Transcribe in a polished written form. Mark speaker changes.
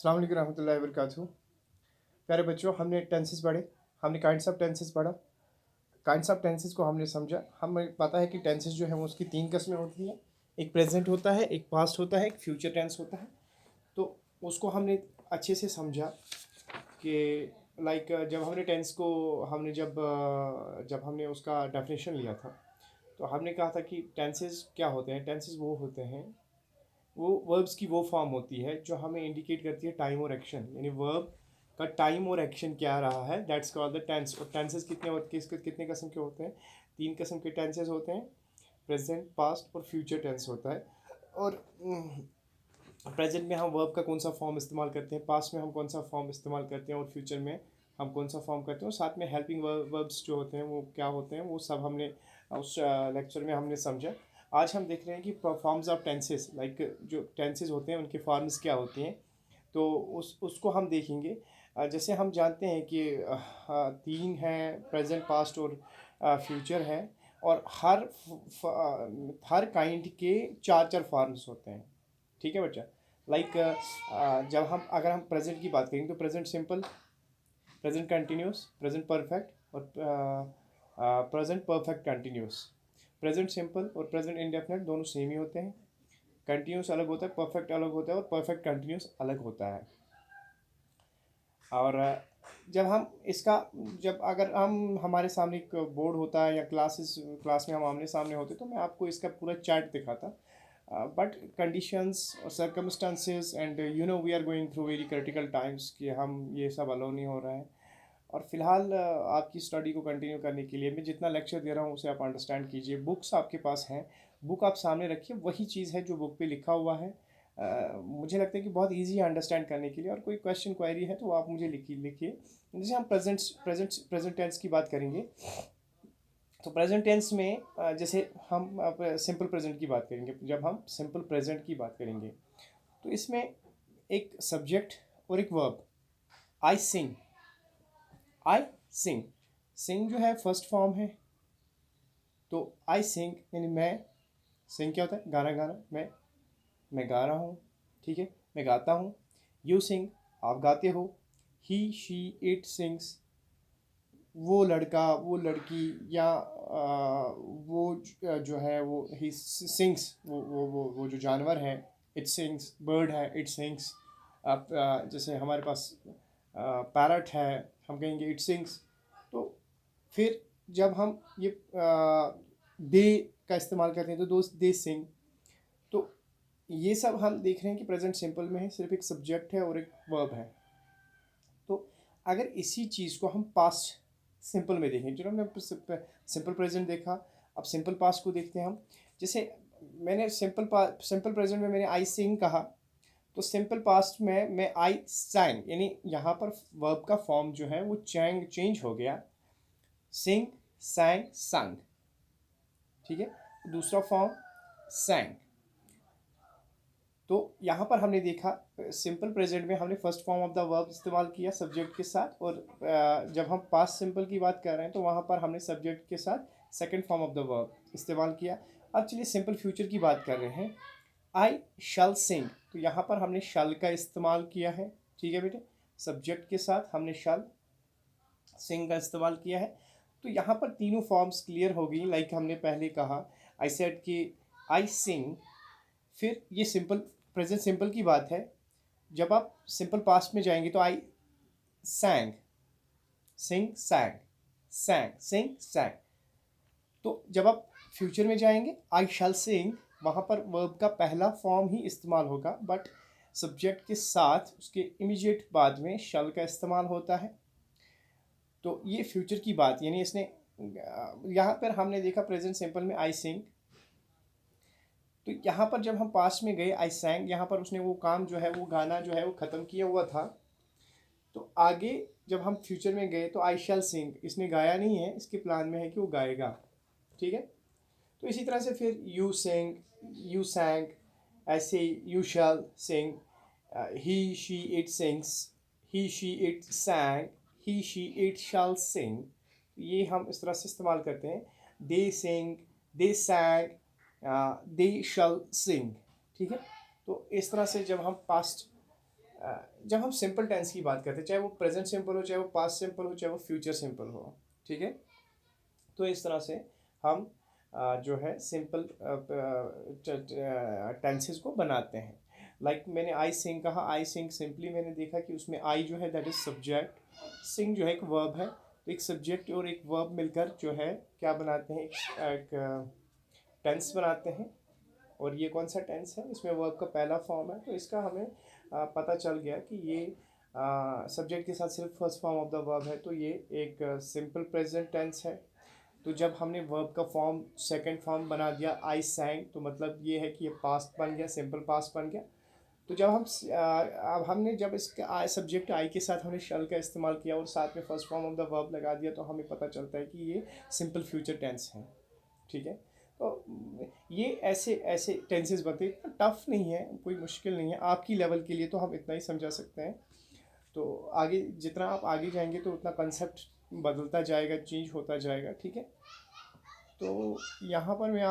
Speaker 1: अस्सलाम वालेकुम रहमतुल्लाहि व बरकातहू। प्यारे बच्चों, हमने टेंसेस पढ़े, हमने काइंड्स ऑफ टेंसेस पढ़ा। काइंड्स ऑफ टेंसेस को हमने समझा। हमें पता है कि टेंसेस जो है वो उसकी तीन किस्में होती हैं। एक प्रेजेंट होता है, एक पास्ट होता है, एक फ्यूचर टेंस होता है। तो उसको हमने अच्छे से समझा कि जब हमने टेंस को हमने जब हमने उसका डेफिनेशन लिया था, तो हमने कहा था कि टेंसेस क्या होते हैं। टेंसेस वो होते हैं, वो वर्ब्स की वो फॉर्म होती है जो हमें इंडिकेट करती है टाइम और एक्शन, यानी वर्ब का टाइम और एक्शन क्या रहा है, दैट्स कॉल्ड द टेंस। और टेंसेस कितने किस्म के होते हैं? तीन किस्म के टेंसेस होते हैं, प्रेजेंट, पास्ट और फ्यूचर टेंस होता है। और प्रेजेंट में हम वर्ब का कौन सा फॉर्म इस्तेमाल करते हैं, पास्ट में हम कौन सा फॉर्म इस्तेमाल करते हैं, और फ्यूचर में हम कौन सा फॉर्म करते हैं। और साथ में हेल्पिंग वर्ब्स जो होते हैं वो क्या होते हैं, वो सब हमने उस लेक्चर में हमने समझा। आज हम देख रहे हैं कि फॉर्म्स ऑफ टेंसेस, जो टेंसेस होते हैं उनके फॉर्म्स क्या होती हैं, तो उसको हम देखेंगे। जैसे हम जानते हैं कि तीन हैं, प्रेजेंट, पास्ट और फ्यूचर हैं। और हर काइंड के चार चार फॉर्म्स होते हैं। ठीक है बच्चा? लाइक जब हम अगर हम प्रेजेंट की बात करेंगे तो present simple, present continuous, present perfect और present perfect continuous. Present simple और प्रेजेंट इंडेफिनिट दोनों सेम ही होते हैं। कंटिन्यूस अलग होता है, परफेक्ट अलग होता है, और परफेक्ट कंटिन्यूस अलग होता है। और जब हम इसका जब अगर हम हमारे सामने एक बोर्ड होता है या क्लास में हम आमने सामने होते तो मैं आपको इसका पूरा चार्ट दिखाता। बट कंडीशंस और circumstances and we are going through very critical times कि हम ये सब अलो नहीं हो रहा है। और फिलहाल आपकी स्टडी को कंटिन्यू करने के लिए मैं जितना लेक्चर दे रहा हूँ उसे आप अंडरस्टैंड कीजिए। बुक्स आपके पास हैं, बुक आप सामने रखिए, वही चीज़ है जो बुक पे लिखा हुआ है। मुझे लगता है कि बहुत इजी है अंडरस्टैंड करने के लिए। और कोई क्वेश्चन क्वेरी है तो आप मुझे लिखिए। जैसे हम प्रेजेंट टेंस की बात करेंगे, तो प्रेजेंट टेंस में जैसे हम सिंपल प्रेजेंट की बात करेंगे। जब हम सिंपल प्रेजेंट की बात करेंगे तो इसमें एक सब्जेक्ट और एक वर्ब। आई सिंग, आई सिंग, सिंग जो है फर्स्ट फॉर्म है। तो आई सिंग यानी मैं, सिंग क्या होता है? गाना गाना। मैं गा रहा हूँ, ठीक है, मैं गाता हूँ। यू सिंग, आप गाते हो। ही शी इट सिंग्स, वो लड़का वो लड़की या जो है वो ही सिंग्स, वो जो जानवर है, इट सिंग्स। बर्ड है, इट सिंग्स। आप जैसे हमारे पास पैरट है, हम कहेंगे इट सिंग्स। तो फिर जब हम ये दे का इस्तेमाल करते हैं तो दोस्त दे सिंग। तो ये सब हम देख रहे हैं कि प्रेजेंट सिंपल में है, सिर्फ एक सब्जेक्ट है और एक वर्ब है। तो अगर इसी चीज़ को हम पास्ट सिंपल में देखें, जो हमने सिंपल प्रेजेंट देखा, अब सिंपल पास्ट को देखते हैं हम। जैसे मैंने सिंपल प्रेजेंट में मैंने आई सिंग कहा, तो सिंपल पास्ट में मैं आई सैंग, यानी यहाँ पर वर्ब का फॉर्म जो है वो चेंज हो गया। सिंग, सैंग, संग, ठीक है। दूसरा फॉर्म सैंग। तो यहाँ पर हमने देखा सिंपल प्रेजेंट में हमने first form of the verb इस्तेमाल किया सब्जेक्ट के साथ। और जब हम पास्ट सिंपल की बात कर रहे हैं तो वहाँ पर हमने सब्जेक्ट के साथ second form of the verb इस्तेमाल किया। अब चलिए सिंपल फ्यूचर की बात कर रहे हैं। आई शल सिंग, तो यहाँ पर हमने शल का इस्तेमाल किया है, ठीक है बेटे। सब्जेक्ट के साथ हमने शल सिंग का इस्तेमाल किया है। तो यहाँ पर तीनों फॉर्म्स क्लियर हो गई। लाइक हमने पहले कहा, आई सेड कि आई सिंग। फिर ये सिंपल प्रेजेंट सिंपल की बात है। जब आप सिंपल पास्ट में जाएंगे तो आई सैंग, सिंग, सैंग, सैंग, सिंग, सैंग। तो जब आप फ्यूचर में जाएंगे, आई शैल सिंग, वहाँ पर वर्ब का पहला फॉर्म ही इस्तेमाल होगा, बट सब्जेक्ट के साथ उसके इमीडिएट बाद में शैल का इस्तेमाल होता है। तो ये फ्यूचर की बात, यानी इसने यहाँ पर हमने देखा प्रेजेंट सिंपल में आई सिंग। तो यहाँ पर जब हम पास्ट में गए, आई सैंग, यहाँ पर उसने वो काम जो है, वो गाना जो है वो ख़त्म किया हुआ था। तो आगे जब हम फ्यूचर में गए तो आई शैल सिंग, इसने गाया नहीं है, इसके प्लान में है कि वो गाएगा, ठीक है। तो इसी तरह से फिर यू सिंग, यू सैंग, ऐसे you shall sing, he she it sings, he she it sang, he she it shall sing. ये हम इस तरह से इस्तेमाल करते हैं। दे सिंग, दे सैंग, दे शैल सिंग, ठीक है। तो इस तरह से जब हम पास्ट जब हम सिंपल टेंस की बात करते हैं, चाहे वो प्रेजेंट सिंपल हो, चाहे वो पास्ट सिंपल हो, चाहे वो फ्यूचर सिंपल हो, ठीक है, तो इस तरह से हम जो है सिंपल टेंसेस को बनाते हैं। लाइक मैंने आई सिंग कहा, आई सिंग सिंपली मैंने देखा कि उसमें आई जो है दैट इज़ सब्जेक्ट, सिंग जो है एक वर्ब है, तो एक सब्जेक्ट और एक वर्ब मिलकर जो है क्या बनाते हैं, एक टेंस बनाते हैं। और ये कौन सा टेंस है, इसमें वर्ब का पहला फॉर्म है, तो इसका हमें पता चल गया कि ये सब्जेक्ट के साथ सिर्फ first form of the verb है, तो ये एक सिंपल प्रेजेंट टेंस है। तो जब हमने वर्ब का फॉर्म सेकंड फॉर्म बना दिया आई सैंग, तो मतलब ये है कि ये पास्ट बन गया, सिंपल पास्ट बन गया। तो जब हम अब हमने जब इसका सब्जेक्ट आई के साथ हमने शल का इस्तेमाल किया और साथ में first form of the verb लगा दिया, तो हमें पता चलता है कि ये सिंपल फ्यूचर टेंस है, ठीक है। तो ये ऐसे ऐसे टेंसेस बनते हैं, इतना टफ नहीं है, कोई मुश्किल नहीं है, आपकी लेवल के लिए तो हम इतना ही समझा सकते हैं। तो आगे जितना आप आगे जाएंगे तो उतना कंसेप्ट बदलता जाएगा, चेंज होता जाएगा, ठीक है। तो यहाँ पर मैं